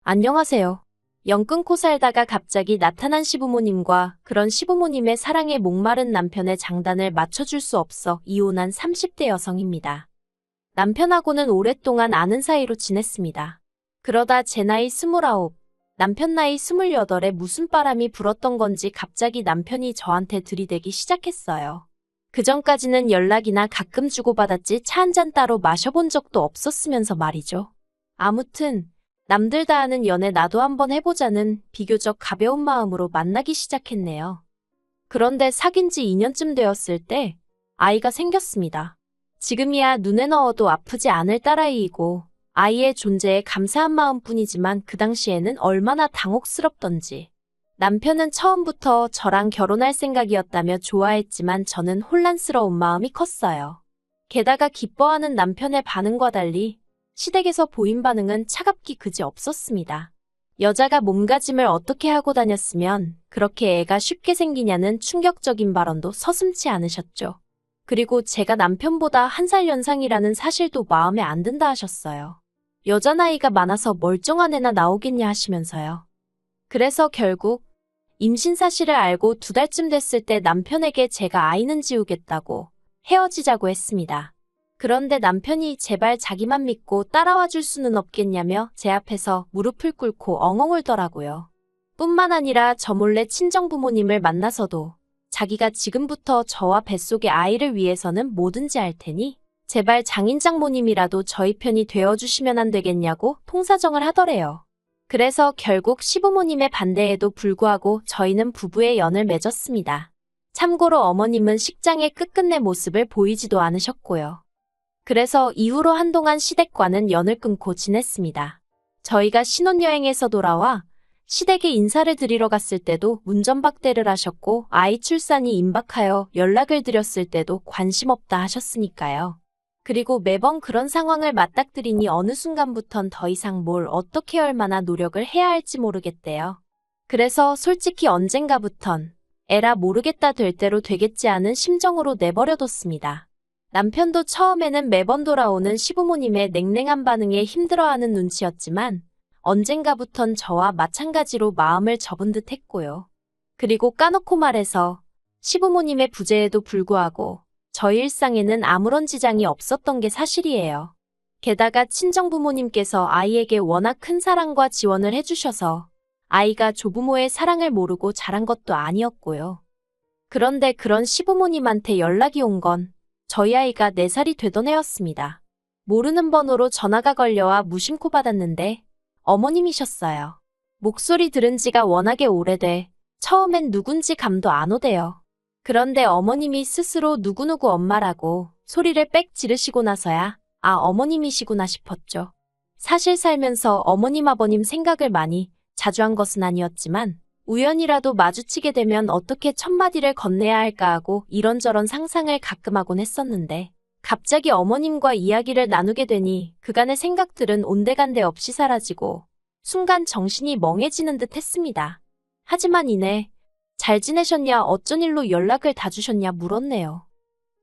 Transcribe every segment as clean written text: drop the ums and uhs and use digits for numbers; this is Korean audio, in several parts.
안녕하세요. 영 끊고 살다가 갑자기 나타난 시부모님과 그런 시부모님의 사랑에 목마른 남편의 장단을 맞춰줄 수 없어 이혼한 30대 여성입니다. 남편하고는 오랫동안 아는 사이로 지냈습니다. 그러다 제 나이 29, 남편 나이 28에 무슨 바람이 불었던 건지 갑자기 남편이 저한테 들이대기 시작했어요. 그전까지는 연락이나 가끔 주고받았지 차 한 잔 따로 마셔본 적도 없었으면서 말이죠. 아무튼 남들 다 하는 연애 나도 한번 해보자는 비교적 가벼운 마음으로 만나기 시작했네요. 그런데 사귄 지 2년쯤 되었을 때 아이가 생겼습니다. 지금이야 눈에 넣어도 아프지 않을 딸아이이고 아이의 존재에 감사한 마음뿐이지만 그 당시에는 얼마나 당혹스럽던지. 남편은 처음부터 저랑 결혼할 생각이었다며 좋아했지만 저는 혼란스러운 마음이 컸어요. 게다가 기뻐하는 남편의 반응과 달리 시댁에서 보인 반응은 차갑기 그지 없었습니다. 여자가 몸가짐을 어떻게 하고 다녔으면 그렇게 애가 쉽게 생기냐는 충격적인 발언도 서슴지 않으셨죠. 그리고 제가 남편보다 1살 연상이라는 사실도 마음에 안 든다 하셨어요. 여자 나이가 많아서 멀쩡한 애나 나오겠냐 하시면서요. 그래서 결국 임신 사실을 알고 2달쯤 됐을 때 남편에게 제가 아이는 지우겠다고 헤어지자고 했습니다. 그런데 남편이 제발 자기만 믿고 따라와 줄 수는 없겠냐며 제 앞에서 무릎을 꿇고 엉엉 울더라고요. 뿐만 아니라 저 몰래 친정부모님을 만나서도 자기가 지금부터 저와 뱃속의 아이를 위해서는 뭐든지 할 테니 제발 장인장모님이라도 저희 편이 되어주시면 안 되겠냐고 통사정을 하더래요. 그래서 결국 시부모님의 반대에도 불구하고 저희는 부부의 연을 맺었습니다. 참고로 어머님은 식장의 끝끝내 모습을 보이지도 않으셨고요. 그래서 이후로 한동안 시댁과는 연을 끊고 지냈습니다. 저희가 신혼여행에서 돌아와 시댁에 인사를 드리러 갔을 때도 문전박대를 하셨고 아이 출산이 임박하여 연락을 드렸을 때도 관심 없다 하셨으니까요. 그리고 매번 그런 상황을 맞닥뜨리니 어느 순간부턴 더 이상 뭘 어떻게 얼마나 노력을 해야 할지 모르겠대요. 그래서 솔직히 언젠가부턴 에라 모르겠다 될 대로 되겠지 않은 심정으로 내버려뒀습니다. 남편도 처음에는 매번 돌아오는 시부모님의 냉랭한 반응에 힘들어하는 눈치였지만 언젠가부턴 저와 마찬가지로 마음을 접은 듯 했고요. 그리고 까놓고 말해서 시부모님의 부재에도 불구하고 저희 일상에는 아무런 지장이 없었던 게 사실이에요. 게다가 친정부모님께서 아이에게 워낙 큰 사랑과 지원을 해주셔서 아이가 조부모의 사랑을 모르고 자란 것도 아니었고요. 그런데 그런 시부모님한테 연락이 온 건 저희 아이가 4살이 되던 해였습니다. 모르는 번호로 전화가 걸려와 무심코 받았는데 어머님이셨어요. 목소리 들은 지가 워낙에 오래돼 처음엔 누군지 감도 안 오대요. 그런데 어머님이 스스로 누구누구 엄마라고 소리를 빽 지르시고 나서야 아 어머님이시구나 싶었죠. 사실 살면서 어머님 아버님 생각을 많이 자주 한 것은 아니었지만 우연이라도 마주치게 되면 어떻게 첫마디를 건네야 할까 하고 이런저런 상상을 가끔 하곤 했었는데 갑자기 어머님과 이야기를 나누게 되니 그간의 생각들은 온데간데 없이 사라지고 순간 정신이 멍해지는 듯 했습니다. 하지만 이내 잘 지내셨냐 어쩐 일로 연락을 다 주셨냐 물었네요.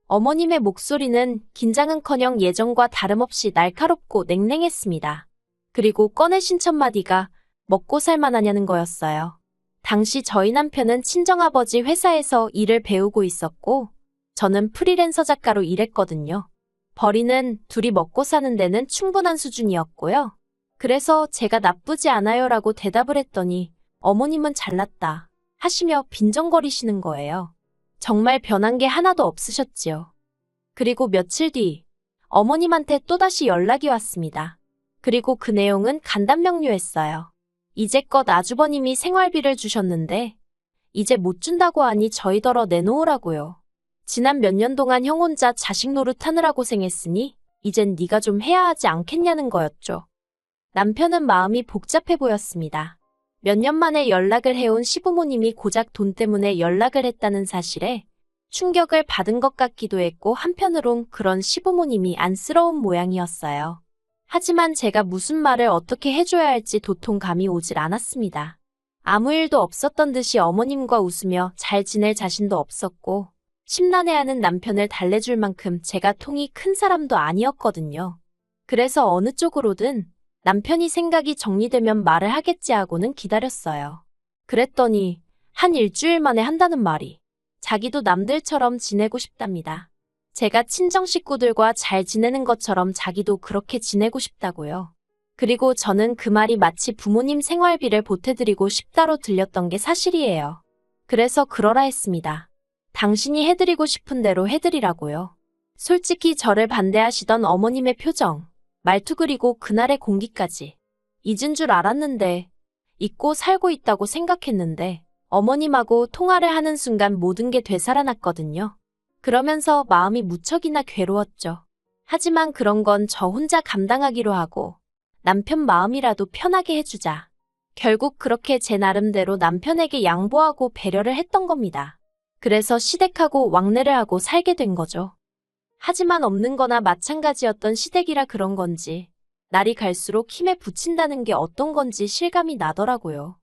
어머님의 목소리는 긴장은커녕 예전과 다름없이 날카롭고 냉랭했습니다. 그리고 꺼내신 첫 마디가 먹고 살만하냐는 거였어요. 당시 저희 남편은 친정아버지 회사에서 일을 배우고 있었고 저는 프리랜서 작가로 일했거든요. 벌이는 둘이 먹고 사는 데는 충분한 수준이었고요. 그래서 제가 나쁘지 않아요라고 대답을 했더니 어머님은 잘났다 하시며 빈정거리시는 거예요. 정말 변한 게 하나도 없으셨지요. 그리고 며칠 뒤 어머님한테 또다시 연락이 왔습니다. 그리고 그 내용은 간단명료했어요. 이제껏 아주버님이 생활비를 주셨는데 이제 못 준다고 하니 저희더러 내놓으라고요. 지난 몇 년 동안 형 혼자 자식 노릇하느라 고생했으니 이젠 네가 좀 해야 하지 않겠냐는 거였죠. 남편은 마음이 복잡해 보였습니다. 몇 년 만에 연락을 해온 시부모님이 고작 돈 때문에 연락을 했다는 사실에 충격을 받은 것 같기도 했고 한편으론 그런 시부모님이 안쓰러운 모양이었어요. 하지만 제가 무슨 말을 어떻게 해줘야 할지 도통 감이 오질 않았습니다. 아무 일도 없었던 듯이 어머님과 웃으며 잘 지낼 자신도 없었고 심란해하는 남편을 달래줄 만큼 제가 통이 큰 사람도 아니었거든요. 그래서 어느 쪽으로든 남편이 생각이 정리되면 말을 하겠지 하고는 기다렸어요. 그랬더니 한 일주일 만에 한다는 말이 자기도 남들처럼 지내고 싶답니다. 제가 친정 식구들과 잘 지내는 것처럼 자기도 그렇게 지내고 싶다고요. 그리고 저는 그 말이 마치 부모님 생활비를 보태드리고 싶다로 들렸던 게 사실이에요. 그래서 그러라 했습니다. 당신이 해드리고 싶은 대로 해드리라고요. 솔직히 저를 반대하시던 어머님의 표정, 말투 그리고 그날의 공기까지 잊은 줄 알았는데, 잊고 살고 있다고 생각했는데 어머님하고 통화를 하는 순간 모든 게 되살아났거든요. 그러면서 마음이 무척이나 괴로웠죠. 하지만 그런 건 저 혼자 감당하기로 하고 남편 마음이라도 편하게 해주자. 결국 그렇게 제 나름대로 남편에게 양보하고 배려를 했던 겁니다. 그래서 시댁하고 왕래를 하고 살게 된 거죠. 하지만 없는 거나 마찬가지였던 시댁이라 그런 건지 날이 갈수록 힘에 부친다는 게 어떤 건지 실감이 나더라고요.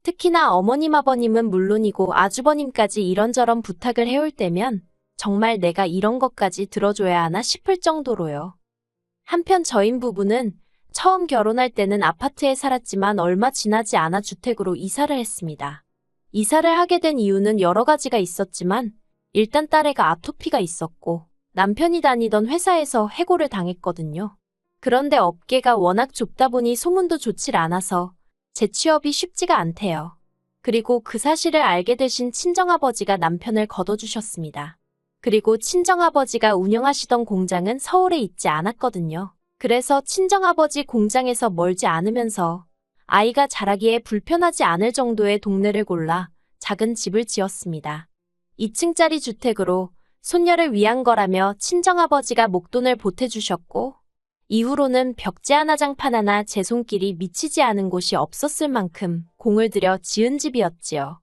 특히나 어머님 아버님은 물론이고 아주버님까지 이런저런 부탁을 해올 때면 정말 내가 이런 것까지 들어줘야 하나 싶을 정도로요. 한편 저인 부부는 처음 결혼할 때는 아파트에 살았지만 얼마 지나지 않아 주택으로 이사를 했습니다. 이사를 하게 된 이유는 여러 가지가 있었지만 일단 딸애가 아토피가 있었고 남편이 다니던 회사에서 해고를 당했거든요. 그런데 업계가 워낙 좁다 보니 소문도 좋질 않아서 재취업이 쉽지가 않대요. 그리고 그 사실을 알게 되신 친정아버지가 남편을 걷어주셨습니다. 그리고 친정아버지가 운영하시던 공장은 서울에 있지 않았거든요. 그래서 친정아버지 공장에서 멀지 않으면서 아이가 자라기에 불편하지 않을 정도의 동네를 골라 작은 집을 지었습니다. 2층짜리 주택으로 손녀를 위한 거라며 친정아버지가 목돈을 보태주셨고 이후로는 벽지 하나 장판 하나 제 손길이 미치지 않은 곳이 없었을 만큼 공을 들여 지은 집이었지요.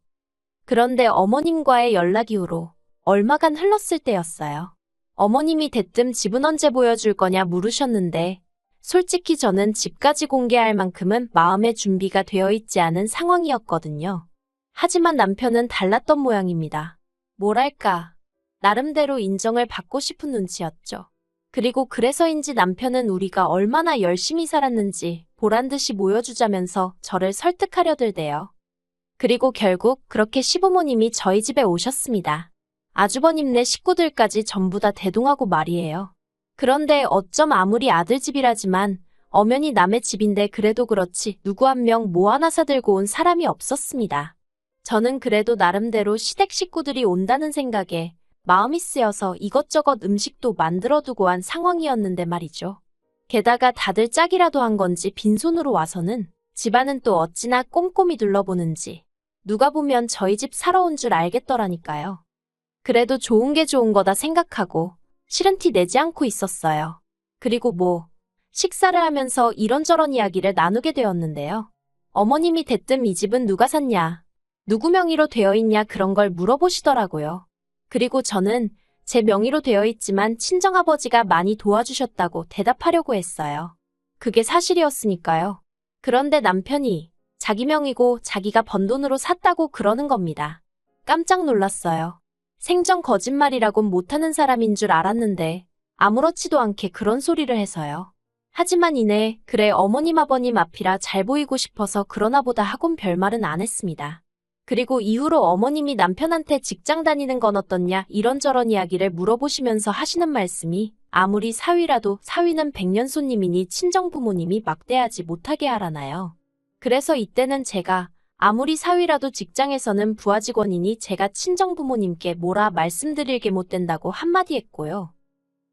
그런데 어머님과의 연락 이후로 얼마간 흘렀을 때였어요. 어머님이 대뜸 집은 언제 보여줄 거냐 물으셨는데 솔직히 저는 집까지 공개할 만큼은 마음의 준비가 되어 있지 않은 상황이었거든요. 하지만 남편은 달랐던 모양입니다. 뭐랄까, 나름대로 인정을 받고 싶은 눈치였죠. 그리고 그래서인지 남편은 우리가 얼마나 열심히 살았는지 보란듯이 보여주자면서 저를 설득하려 들대요. 그리고 결국 그렇게 시부모님이 저희 집에 오셨습니다. 아주버님네 식구들까지 전부 다 대동하고 말이에요. 그런데 어쩜 아무리 아들 집이라지만 엄연히 남의 집인데 그래도 그렇지 누구 한 명 뭐 하나 사들고 온 사람이 없었습니다. 저는 그래도 나름대로 시댁 식구들이 온다는 생각에 마음이 쓰여서 이것저것 음식도 만들어두고 한 상황이었는데 말이죠. 게다가 다들 짝이라도 한 건지 빈손으로 와서는 집안은 또 어찌나 꼼꼼히 둘러보는지 누가 보면 저희 집 사러 온 줄 알겠더라니까요. 그래도 좋은 게 좋은 거다 생각하고 싫은 티 내지 않고 있었어요. 그리고 식사를 하면서 이런저런 이야기를 나누게 되었는데요. 어머님이 대뜸 이 집은 누가 샀냐, 누구 명의로 되어 있냐 그런 걸 물어보시더라고요. 그리고 저는 제 명의로 되어 있지만 친정아버지가 많이 도와주셨다고 대답하려고 했어요. 그게 사실이었으니까요. 그런데 남편이 자기 명의고 자기가 번 돈으로 샀다고 그러는 겁니다. 깜짝 놀랐어요. 생전 거짓말이라곤 못하는 사람인 줄 알았는데 아무렇지도 않게 그런 소리를 해서요. 하지만 이내 그래 어머님 아버님 앞이라 잘 보이고 싶어서 그러나 보다 하곤 별말은 안 했습니다. 그리고 이후로 어머님이 남편한테 직장 다니는 건 어떻냐 이런저런 이야기를 물어보시면서 하시는 말씀이 아무리 사위라도 사위는 백년 손님이니 친정부모님이 막대하지 못하게 하라나요. 그래서 이때는 제가 아무리 사위라도 직장에서는 부하 직원이니 제가 친정부모님께 뭐라 말씀드릴 게 못 된다고 한마디 했고요.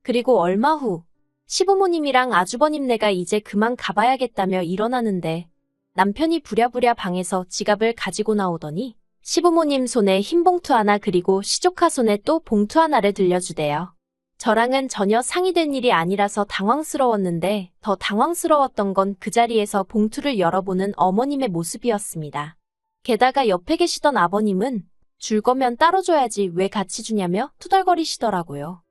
그리고 얼마 후 시부모님이랑 아주버님네가 이제 그만 가봐야겠다며 일어나는데 남편이 부랴부랴 방에서 지갑을 가지고 나오더니 시부모님 손에 흰 봉투 하나 그리고 시조카 손에 또 봉투 하나를 들려주대요. 저랑은 전혀 상의된 일이 아니라서 당황스러웠는데 더 당황스러웠던 건 그 자리에서 봉투를 열어보는 어머님의 모습이었습니다. 게다가 옆에 계시던 아버님은 줄 거면 따로 줘야지 왜 같이 주냐며 투덜거리시더라고요.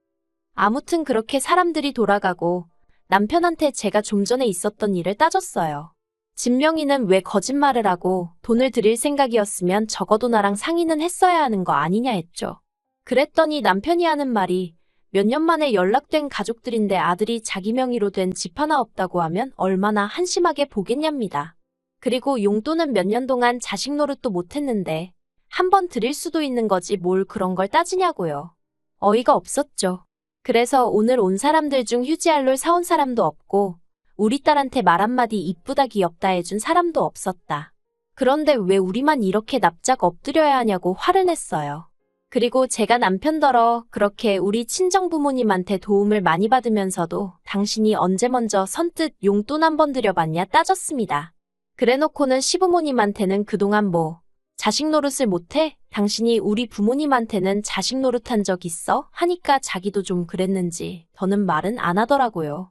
아무튼 그렇게 사람들이 돌아가고 남편한테 제가 좀 전에 있었던 일을 따졌어요. 집 명의는 왜 거짓말을 하고 돈을 드릴 생각이었으면 적어도 나랑 상의는 했어야 하는 거 아니냐 했죠. 그랬더니 남편이 하는 말이 몇 년 만에 연락된 가족들인데 아들이 자기 명의로 된 집 하나 없다고 하면 얼마나 한심하게 보겠냐입니다. 그리고 용돈은 몇 년 동안 자식 노릇도 못했는데 한 번 드릴 수도 있는 거지 뭘 그런 걸 따지냐고요. 어이가 없었죠. 그래서 오늘 온 사람들 중 휴지알롤 사온 사람도 없고 우리 딸한테 말 한마디 이쁘다 귀엽다 해준 사람도 없었다. 그런데 왜 우리만 이렇게 납작 엎드려야 하냐고 화를 냈어요. 그리고 제가 남편더러 그렇게 우리 친정부모님한테 도움을 많이 받으면서도 당신이 언제 먼저 선뜻 용돈 한 번 드려봤냐 따졌습니다. 그래놓고는 시부모님한테는 그동안 뭐 자식 노릇을 못해? 당신이 우리 부모님한테는 자식 노릇한 적 있어? 하니까 자기도 좀 그랬는지 더는 말은 안 하더라고요.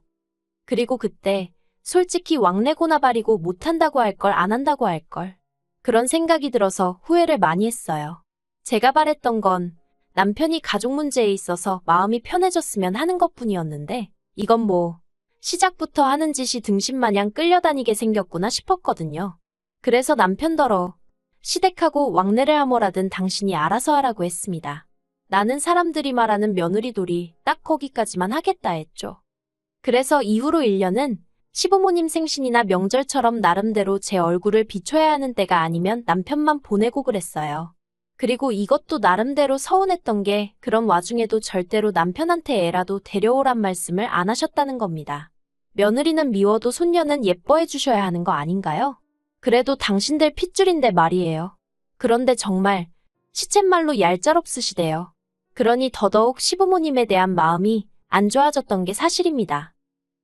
그리고 그때 솔직히 왕래고나 바리고 못한다고 할 걸 안 한다고 할 걸. 그런 생각이 들어서 후회를 많이 했어요. 제가 바랬던 건 남편이 가족 문제에 있어서 마음이 편해졌으면 하는 것뿐이었는데 이건 뭐 시작부터 하는 짓이 등신마냥 끌려다니게 생겼구나 싶었거든요. 그래서 남편더러 시댁하고 왕래를 하뭐라든 당신이 알아서 하라고 했습니다. 나는 사람들이 말하는 며느리돌이 딱 거기까지만 하겠다 했죠. 그래서 이후로 1년은 시부모님 생신이나 명절처럼 나름대로 제 얼굴을 비춰야 하는 때가 아니면 남편만 보내고 그랬어요. 그리고 이것도 나름대로 서운했던 게 그런 와중에도 절대로 남편한테 애라도 데려오란 말씀을 안 하셨다는 겁니다. 며느리는 미워도 손녀는 예뻐해 주셔야 하는 거 아닌가요? 그래도 당신들 핏줄인데 말이에요. 그런데 정말 시쳇말로 얄짤없으시대요. 그러니 더더욱 시부모님에 대한 마음이 안 좋아졌던 게 사실입니다.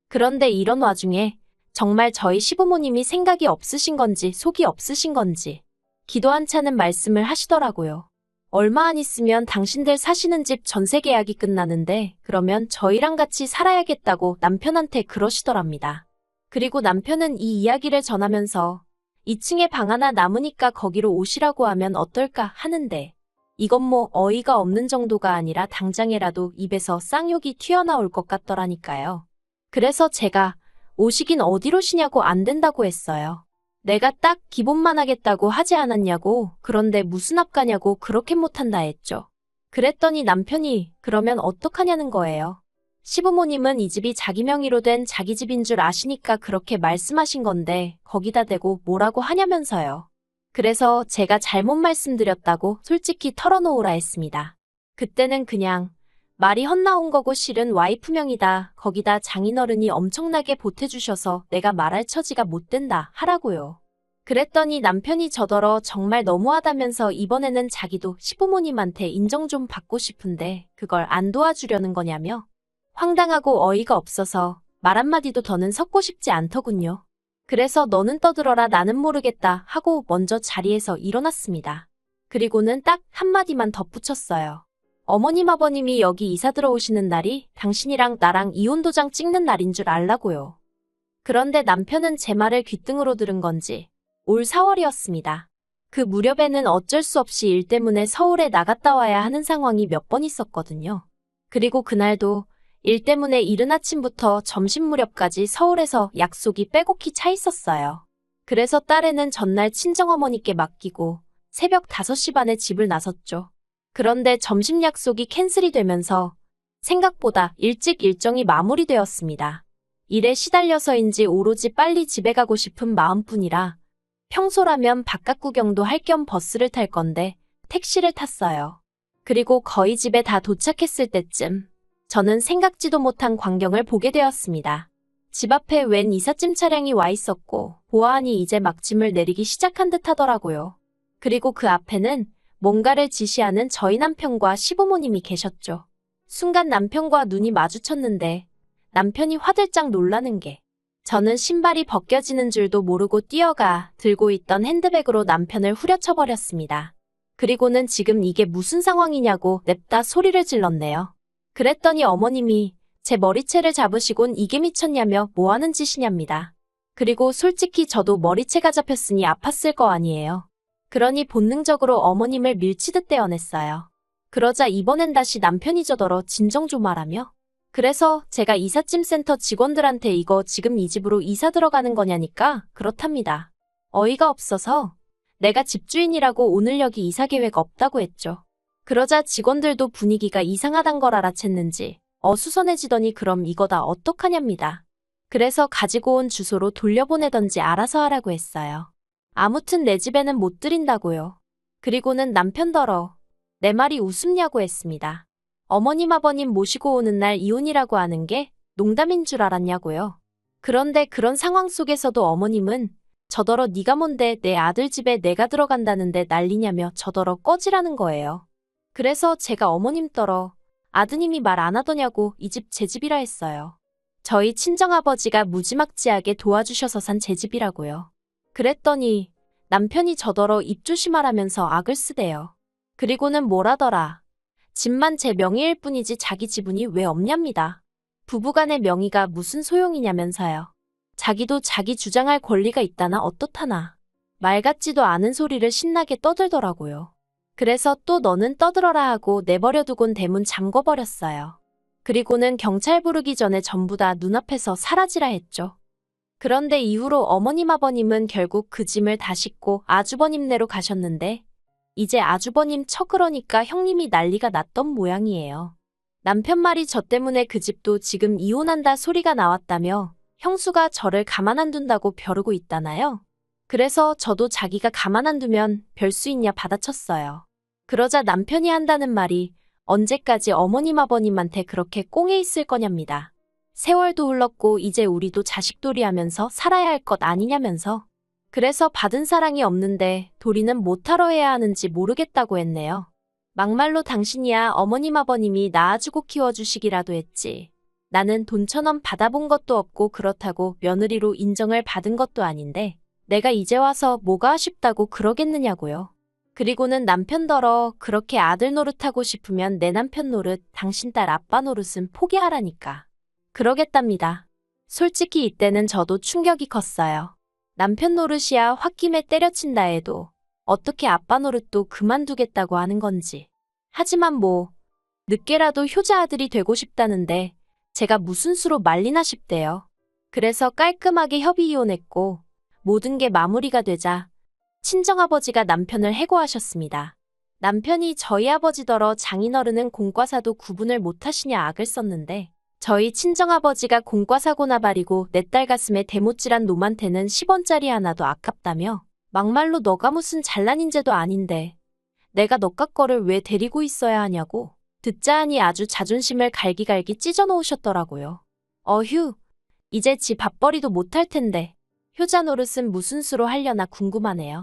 그런데 이런 와중에 정말 저희 시부모님이 생각이 없으신 건지 속이 없으신 건지 기도 한 차는 말씀을 하시더라고요. 얼마 안 있으면 당신들 사시는 집 전세 계약이 끝나는데 그러면 저희랑 같이 살아야겠다고 남편한테 그러시더랍니다. 그리고 남편은 이 이야기를 전하면서 2층에 방 하나 남으니까 거기로 오시라고 하면 어떨까 하는데 이건 뭐 어이가 없는 정도가 아니라 당장에라도 입에서 쌍욕이 튀어나올 것 같더라니까요. 그래서 제가 오시긴 어디로 쉬냐고 안 된다고 했어요. 내가 딱 기본만 하겠다고 하지 않았냐고 그런데 무슨 앞가냐고 그렇게 못한다 했죠. 그랬더니 남편이 그러면 어떡하냐는 거예요. 시부모님은 이 집이 자기 명의로 된 자기 집인 줄 아시니까 그렇게 말씀하신 건데 거기다 대고 뭐라고 하냐면서요. 그래서 제가 잘못 말씀드렸다고 솔직히 털어놓으라 했습니다. 그때는 그냥 말이 헛나온 거고 실은 와이프 명이다. 거기다 장인어른이 엄청나게 보태주셔서 내가 말할 처지가 못 된다 하라고요. 그랬더니 남편이 저더러 정말 너무하다면서 이번에는 자기도 시부모님한테 인정 좀 받고 싶은데 그걸 안 도와주려는 거냐며 황당하고 어이가 없어서 말 한마디도 더는 섞고 싶지 않더군요. 그래서 너는 떠들어라 나는 모르겠다 하고 먼저 자리에서 일어났습니다. 그리고는 딱 한마디만 덧붙였어요. 어머님 아버님이 여기 이사 들어오시는 날이 당신이랑 나랑 이혼도장 찍는 날인 줄 알라고요. 그런데 남편은 제 말을 귓등으로 들은 건지 올 4월이었습니다. 그 무렵에는 어쩔 수 없이 일 때문에 서울에 나갔다 와야 하는 상황이 몇 번 있었거든요. 그리고 그날도 일 때문에 이른 아침부터 점심 무렵까지 서울에서 약속이 빼곡히 차 있었어요. 그래서 딸애는 전날 친정어머니께 맡기고 새벽 5시 반에 집을 나섰죠. 그런데 점심 약속이 캔슬이 되면서 생각보다 일찍 일정이 마무리되었습니다. 일에 시달려서인지 오로지 빨리 집에 가고 싶은 마음뿐이라 평소라면 바깥 구경도 할 겸 버스를 탈 건데 택시를 탔어요. 그리고 거의 집에 다 도착했을 때쯤 저는 생각지도 못한 광경을 보게 되었습니다. 집 앞에 웬 이삿짐 차량이 와 있었고 보아하니 이제 막 짐을 내리기 시작한 듯 하더라고요. 그리고 그 앞에는 뭔가를 지시하는 저희 남편과 시부모님이 계셨죠. 순간 남편과 눈이 마주쳤는데 남편이 화들짝 놀라는 게 저는 신발이 벗겨지는 줄도 모르고 뛰어가 들고 있던 핸드백으로 남편을 후려쳐버렸습니다. 그리고는 지금 이게 무슨 상황이냐고 냅다 소리를 질렀네요. 그랬더니 어머님이 제 머리채를 잡으시곤 이게 미쳤냐며 뭐하는 짓이냐입니다. 그리고 솔직히 저도 머리채가 잡혔으니 아팠을 거 아니에요. 그러니 본능적으로 어머님을 밀치듯 떼어냈어요. 그러자 이번엔 다시 남편이 저더러 진정 좀 하라며 그래서 제가 이삿짐 센터 직원들한테 이거 지금 이 집으로 이사 들어가는 거냐니까 그렇답니다. 어이가 없어서 내가 집주인이라고 오늘 여기 이사 계획 없다고 했죠. 그러자 직원들도 분위기가 이상하단 걸 알아챘는지 어수선해지더니 그럼 이거 다 어떡하냐입니다. 그래서 가지고 온 주소로 돌려보내던지 알아서 하라고 했어요. 아무튼 내 집에는 못 들인다고요. 그리고는 남편더러 내 말이 우습냐고 했습니다. 어머님 아버님 모시고 오는 날 이혼이라고 하는 게 농담인 줄 알았냐고요. 그런데 그런 상황 속에서도 어머님은 저더러 네가 뭔데 내 아들 집에 내가 들어간다는데 난리냐며 저더러 꺼지라는 거예요. 그래서 제가 어머님더러 아드님이 말 안 하더냐고 이 집 제 집이라 했어요. 저희 친정아버지가 무지막지하게 도와주셔서 산 제 집이라고요. 그랬더니 남편이 저더러 입 조심하라면서 악을 쓰대요. 그리고는 뭐라더라. 집만 제 명의일 뿐이지 자기 지분이 왜 없냐입니다. 부부간의 명의가 무슨 소용이냐면서요. 자기도 자기 주장할 권리가 있다나 어떻다나. 말 같지도 않은 소리를 신나게 떠들더라고요. 그래서 또 너는 떠들어라 하고 내버려두곤 대문 잠궈버렸어요. 그리고는 경찰 부르기 전에 전부 다 눈앞에서 사라지라 했죠. 그런데 이후로 어머님 아버님은 결국 그 짐을 다 싣고 아주버님네로 가셨는데 이제 아주버님 처 그러니까 형님이 난리가 났던 모양이에요. 남편 말이 저 때문에 그 집도 지금 이혼한다 소리가 나왔다며 형수가 저를 가만 안 둔다고 벼르고 있다나요? 그래서 저도 자기가 가만 안 두면 별 수 있냐 받아쳤어요. 그러자 남편이 한다는 말이 언제까지 어머님 아버님한테 그렇게 꽁에 있을 거냐입니다. 세월도 흘렀고 이제 우리도 자식돌이 하면서 살아야 할 것 아니냐면서. 그래서 받은 사랑이 없는데 도리는 못하러 해야 하는지 모르겠다고 했네요. 막말로 당신이야 어머님 아버님이 낳아주고 키워주시기라도 했지. 나는 돈 1,000원 받아본 것도 없고 그렇다고 며느리로 인정을 받은 것도 아닌데 내가 이제 와서 뭐가 아쉽다고 그러겠느냐고요. 그리고는 남편더러 그렇게 아들 노릇하고 싶으면 내 남편 노릇, 당신 딸 아빠 노릇은 포기하라니까. 그러겠답니다. 솔직히 이때는 저도 충격이 컸어요. 남편 노릇이야 홧김에 때려친다 해도 어떻게 아빠 노릇도 그만두겠다고 하는 건지. 하지만 뭐 늦게라도 효자 아들이 되고 싶다는데 제가 무슨 수로 말리나 싶대요. 그래서 깔끔하게 협의 이혼했고 모든 게 마무리가 되자 친정아버지가 남편을 해고하셨습니다. 남편이 저희 아버지더러 장인어른은 공과사도 구분을 못하시냐 악을 썼는데 저희 친정아버지가 공과사고나 바리고 내 딸 가슴에 대못질한 놈한테는 10원짜리 하나도 아깝다며 막말로 너가 무슨 잘난 인재도 아닌데 내가 너깟 거를 왜 데리고 있어야 하냐고 듣자 하니 아주 자존심을 갈기갈기 찢어놓으셨더라고요. 어휴, 이제 지 밥벌이도 못할 텐데 효자 노릇은 무슨 수로 하려나 궁금하네요.